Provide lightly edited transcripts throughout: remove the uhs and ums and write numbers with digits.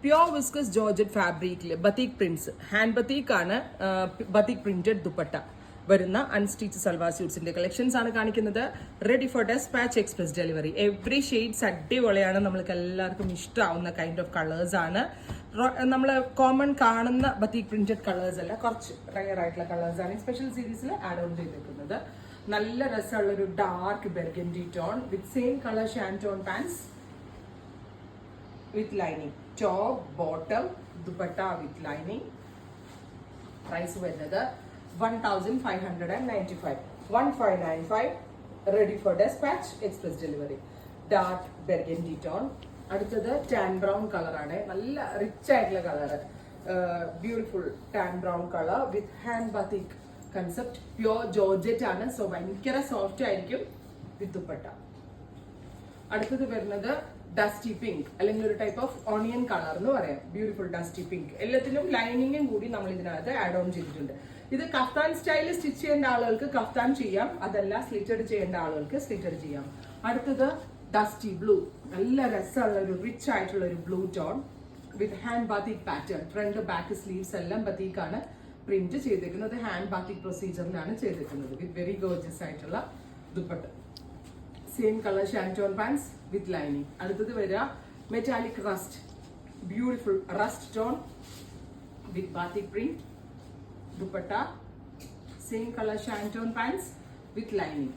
Pure viscous georgette ഫാബ്രിക്കിൽ ബത്തീക് prints hand ബത്തീക് ആണ് ബത്തീക് printed dupatta വരുന്ന അൺസ്റ്റിച്ച് സൽവാർ സ്യൂട്ട്സിന്റെ കളക്ഷൻസ് ആണ് കാണിക്കുന്നത്. Ready for despatch express delivery. Every shades അടിപൊളിയാണ്, നമ്മൾക്ക് എല്ലാവർക്കും ഇഷ്ടമാവുന്ന കൈൻഡ് ഓഫ് കളേഴ്സ് ആണ്. നമ്മൾ കോമൺ കാണുന്ന ബത്തീക് പ്രിന്റഡ് കളേഴ്സ് അല്ല, കുറച്ച് റയർ ആയിട്ടുള്ള കളേഴ്സ് ആണ് സ്പെഷ്യൽ സീരീസിൽ ആഡ് ഓൺ ചെയ്തിരിക്കുന്നത്. നല്ല രസമുള്ള ഒരു dark burgundy tone with same colour shantoon pants with lining, top, bottom, dupatta with lining. Price വരുന്നത് 1595, 1595. Ready for dispatch, express delivery. Dark burgundy tone. അടുത്തത് ടാൻ ബ്രൗൺ കളർ ആണ്, നല്ല റിച്ച് ആയിട്ടുള്ള colour, beautiful tan brown colour വിത്ത് hand batik concept. Pure georgette ആണ്, so ഭയങ്കര soft ആയിരിക്കും വിത്ത് ദുപ്പട്ട. അടുത്തത് വരുന്നത് ഡസ്റ്റി പിങ്ക്, അല്ലെങ്കിൽ ഒരു ടൈപ്പ് ഓഫ് ഓണിയൻ കളർ എന്ന് പറയാം. Beautiful dusty pink. എല്ലാത്തിനും ലൈനിങ്ങും കൂടി നമ്മൾ ഇതിനകത്ത് ആഡ് ഓൺ ചെയ്തിട്ടുണ്ട്. ഇത് കഫ്താൻ സ്റ്റൈലിൽ സ്റ്റിച്ച് ചെയ്യേണ്ട ആളുകൾക്ക് കഫ്താൻ ചെയ്യാം, അതല്ല സ്ലിറ്റഡ് ചെയ്യേണ്ട ആളുകൾക്ക് സ്ലിറ്റഡ് ചെയ്യാം. അടുത്തത് ഡസ്റ്റി ബ്ലൂ, നല്ല രസമുള്ള ഒരു റിച്ച് ആയിട്ടുള്ള ഒരു blue tone with hand batik pattern. Front back sleeves എല്ലാം ബത്തീക്കാണ് പ്രിന്റ് ചെയ്തിരിക്കുന്നത്. ഹാൻഡ് ബാത്തിക് പ്രൊസീജറിലാണ് ചെയ്തിരിക്കുന്നത് വിത്ത് വെരി ഗോർജിയസ് ആയിട്ടുള്ള dupatta. Same colour shantoon pants with lining. അടുത്തത് വരിക metallic rust, beautiful rust tone with batik print dupatta. Same colour shantoon pants with lining.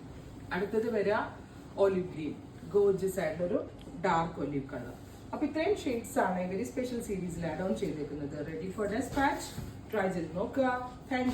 അടുത്തത് വരിക ഒലിവ് ഗ്രീൻ, ഗോർജിയസ് ആയിട്ടൊരു ഡാർക്ക് ഒലിവ് കളർ. അപ്പൊ ഇത്രയും ഷെയ്ഡ്സ് ആണ് വെരി സ്പെഷ്യൽ സീരീസിൽ ആഡ് ഓൺ ചെയ്തേക്കുന്നത്. Ready for dispatch. ട്രൈ ചെയ്ത് നോക്കുക. താങ്ക്